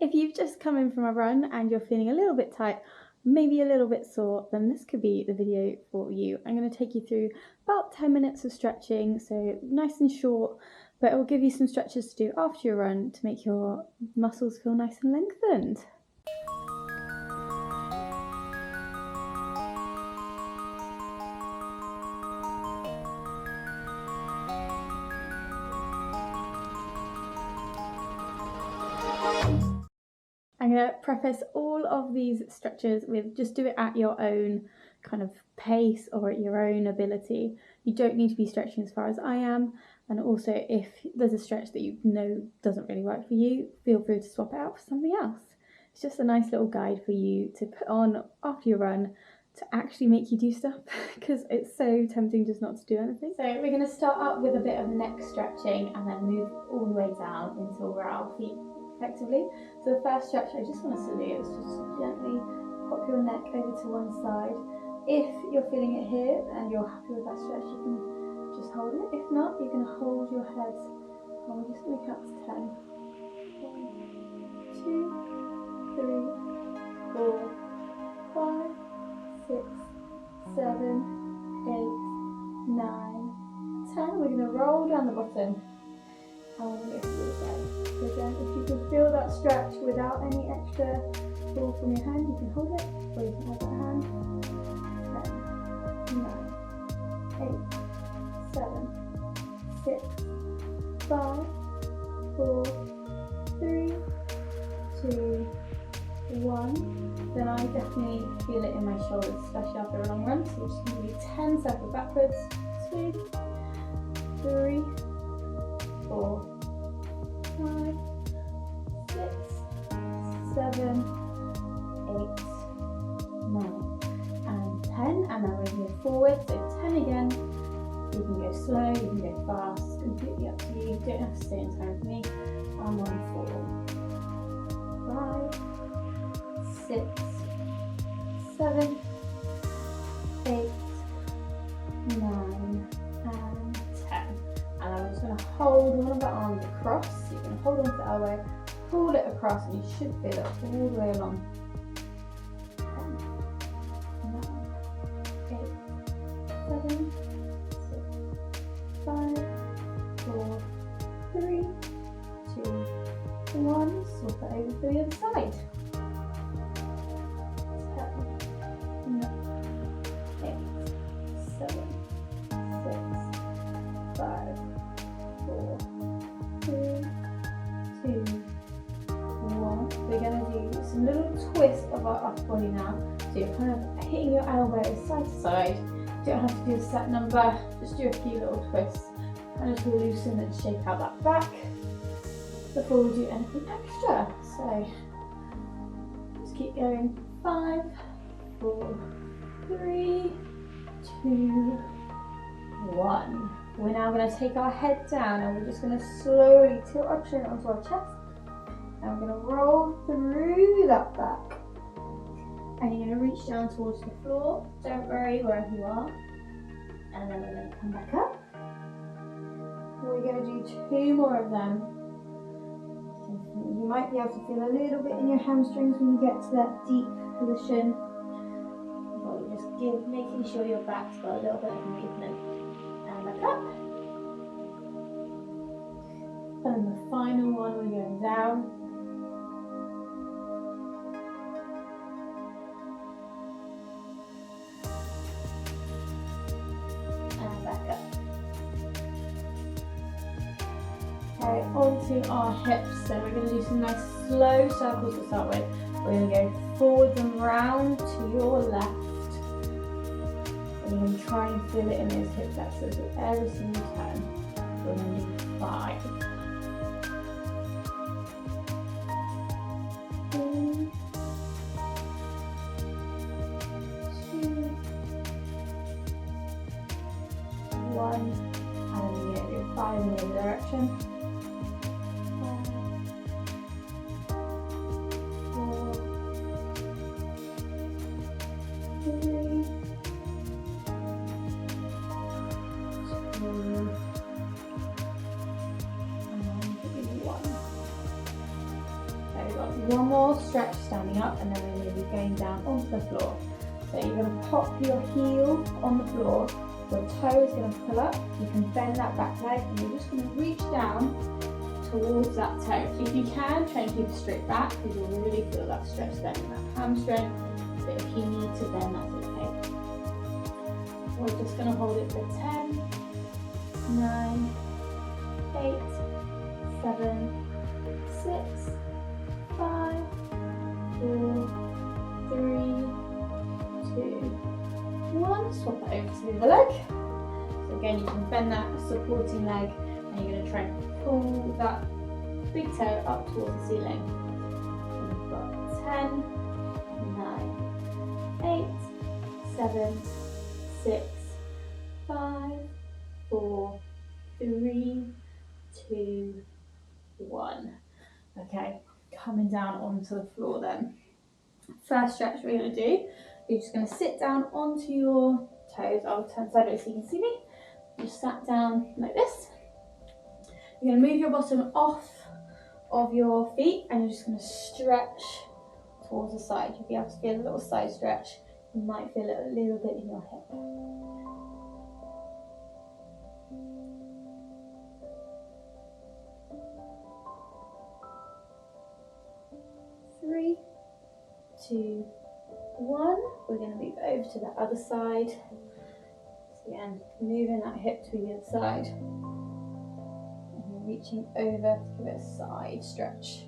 If you've just come in from a run and you're feeling a little bit tight, maybe a little bit sore, then this could be the video for you. I'm going to take you through about 10 minutes of stretching, so nice and short, but it will give you some stretches to do after your run to make your muscles feel nice and lengthened. I'm going to preface all of these stretches with just do it at your own kind of pace or at your own ability. You don't need to be stretching as far as I am. And also, if there's a stretch that you know doesn't really work for you, feel free to swap it out for something else. It's just a nice little guide for you to put on after your run to actually make you do stuff because it's so tempting just not to do anything. So we're going to start up with a bit of neck stretching and then move all the way down until we're at our feet effectively. So the first stretch I just want us to do is just gently pop your neck over to one side. If you're feeling it here and you're happy with that stretch, you can just hold it. If not, you're going to hold your head and we're just going to count to 10. 1, 2, 3, 4, 5, 6, 7, 8, 9, 10. We're going to roll down the bottom. And we're going to go to the side. So again, if you can feel that stretch without any extra pull from your hand, you can hold it, or you can hold that hand. 10, 9, 8, 7, 6, 5, 4, 3, 2, 1. Then I definitely feel it in my shoulders, especially after a long run. So we're just going to do 10 circles backwards. 2, 3, 4, 5, 6, 7, 8, 9, and 10. And then we're going to move forward. So 10 again. You can go slow, you can go fast, completely up to you. You don't have to stay in time with me. I'm on 4, 5, 6, 7, 8, 9, and 10. And I'm just going to hold one of the arms across. So you're going to hold onto the elbow, pull it across, and you should feel it all the way along. 10, 9, 8, 7, 6, 5, 4, 3, 2, 1. Swap it over to the other side. 10, 9, 8, 7, 6, 5, 4, 3, 2, 1. We're going to do some little twists of our upper body now. So you're kind of hitting your elbows side to side. You don't have to do a set number, just do a few little twists and just loosen and shake out that back before we do anything extra. So just keep going. 5, 4, 3, 2, 1. We're now going to take our head down and we're just going to slowly tilt our chin onto our chest. And we're going to roll through that back. And you're going to reach down towards the floor. Don't worry wherever you are. And then we're going to come back up. We're going to do 2 more of them. You might be able to feel a little bit in your hamstrings when you get to that deep position. But you're just making sure your back's got a little bit of movement. And back up. And the final one, we're going down. And back up. Okay, onto our hips. So we're going to do some nice slow circles to start with. We're going to go forwards and round to your left. And you're going to try and feel it in those hip flexors with every single turn. We're going to do 5. 3, 2, 1. And then you're going to do 5 in the other direction. 1 one more stretch standing up, and then we're going to be going down onto the floor. So you're going to pop your heel on the floor, your toe is going to pull up, you can bend that back leg, and you're just going to reach down towards that toe. So if you can, try and keep it straight back, because you'll really feel that stretch there in that hamstring. But if you need to bend, that's okay. We're just going to hold it for 10, 9, 8, 7, 6, 5, 4, 3, 2, 1. Swap it over to the other leg. So again, you can bend that supporting leg, and you're going to try and pull that big toe up towards the ceiling. So we've got 10, 9, 8, 7, 6, 5, 4, 3, 2, 1. Okay, coming down onto the floor then. First stretch we're going to do, you're just going to sit down onto your toes. I'll turn sideways so you can see me. Just sat down like this. You're going to move your bottom off of your feet, and you're just going to stretch towards the side. You'll be able to feel a little side stretch. You might feel it a little bit in your hip. 3, 2, 1. We're going to move over to the other side. So again, moving that hip to the other side. And you're reaching over to give it a side stretch.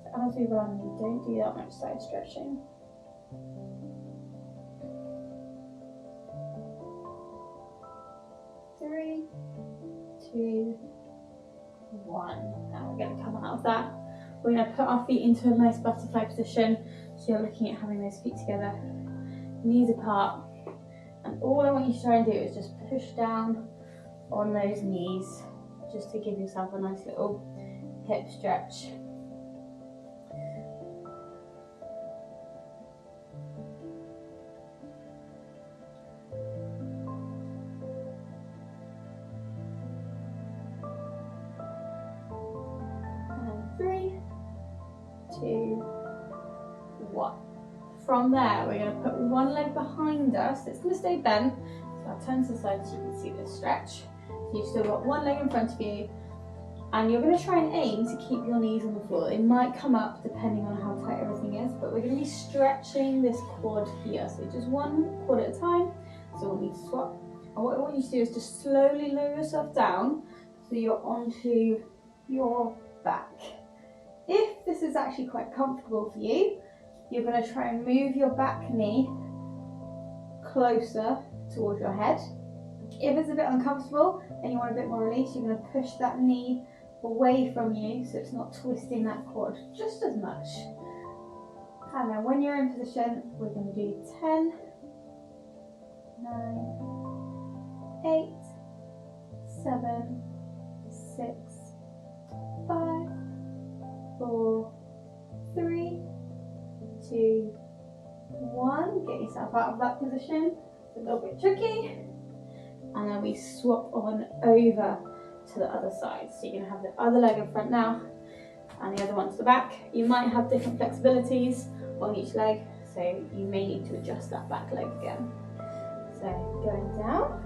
So as we run, we don't do that much side stretching. 3, 2, 1. Now we're going to come out of that. We're going to put our feet into a nice butterfly position. So you're looking at having those feet together, knees apart. And all I want you to try and do is just push down on those knees, just to give yourself a nice little hip stretch. And 3, 2, 1. From there, we're going to put one leg behind us. It's going to stay bent, so I'll turn to the side so you can see this stretch. So you've still got one leg in front of you, and you're going to try and aim to keep your knees on the floor. They might come up depending on how tight everything is, but we're going to be stretching this quad here. So just one quad at a time. So we'll need to swap. And what I want you to do is just slowly lower yourself down so you're onto your back. If this is actually quite comfortable for you, you're going to try and move your back knee closer towards your head. If it's a bit uncomfortable and you want a bit more release, you're going to push that knee away from you so it's not twisting that quad just as much. And then when you're in position, we're going to do 10, 9, 8, 7, 6, 5, 4, 3, 2, 1. Get yourself out of that position. It's a little bit tricky. And then we swap on over to the other side. So you're going to have the other leg in front now and the other one to the back. You might have different flexibilities on each leg, so you may need to adjust that back leg again. So going down.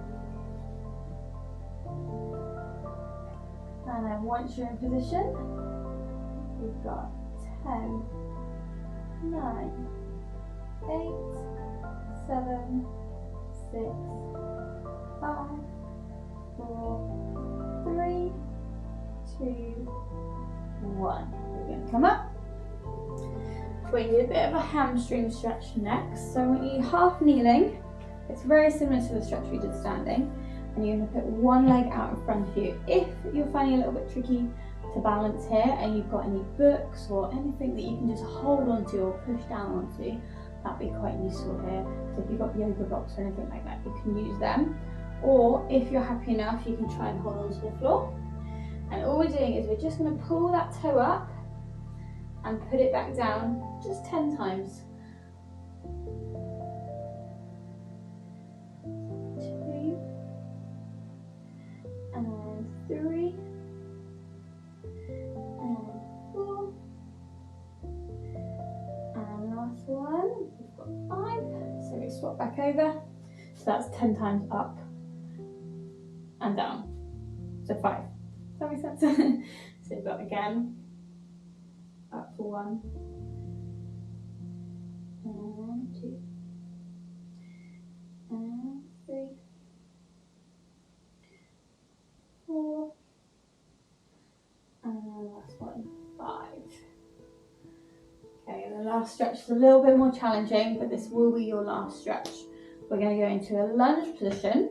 And then once you're in position, we've got 10, 9, 8, 7, 6, 5, 4, 3, 2, 1. We're going to come up. We're going to do a bit of a hamstring stretch next. So I want you half kneeling. It's very similar to the stretch we did standing. And you're going to put one leg out in front of you. If you're finding it a little bit tricky to balance here and you've got any books or anything that you can just hold onto or push down onto, that'd be quite useful here. So if you've got yoga blocks or anything like that, you can use them. Or if you're happy enough, you can try and hold onto the floor. And all we're doing is we're just going to pull that toe up and put it back down just 10 times. 2 and 3 and 4 1, we've got 5, so we swap back over. So that's 10 times up and down. So 5. Does that make sense? So we've got again, up for 1, and 2, and 3, 4, and then the last one, 5. Okay, and the last stretch is a little bit more challenging, but this will be your last stretch. We're going to go into a lunge position,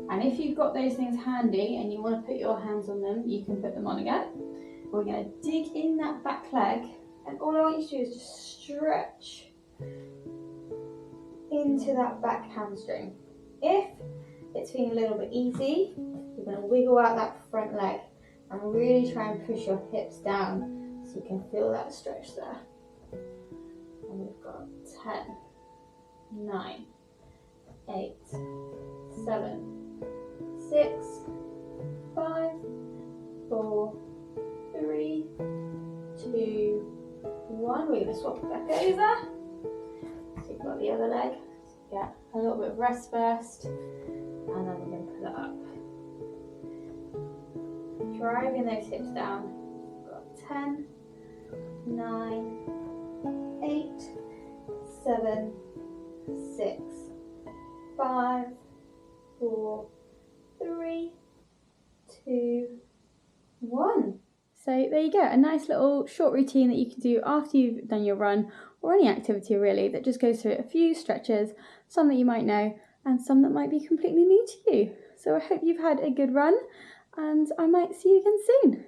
and if you've got those things handy and you want to put your hands on them, you can put them on again. We're going to dig in that back leg, and all I want you to do is just stretch into that back hamstring. If it's feeling a little bit easy, you're going to wiggle out that front leg and really try and push your hips down so you can feel that stretch there. And we've got 10, 9, 8, 7, 6, 5, 4, 3, 2, 1. We're going to swap back over. So you've got the other leg. So get a little bit of rest first, and then we're going to pull it up. Driving those hips down. We've got 10, 9, 8, 7, 6, 5, 4, 3, 2, 1. So there you go, a nice little short routine that you can do after you've done your run, or any activity really, that just goes through a few stretches, some that you might know and some that might be completely new to you. So I hope you've had a good run, and I might see you again soon.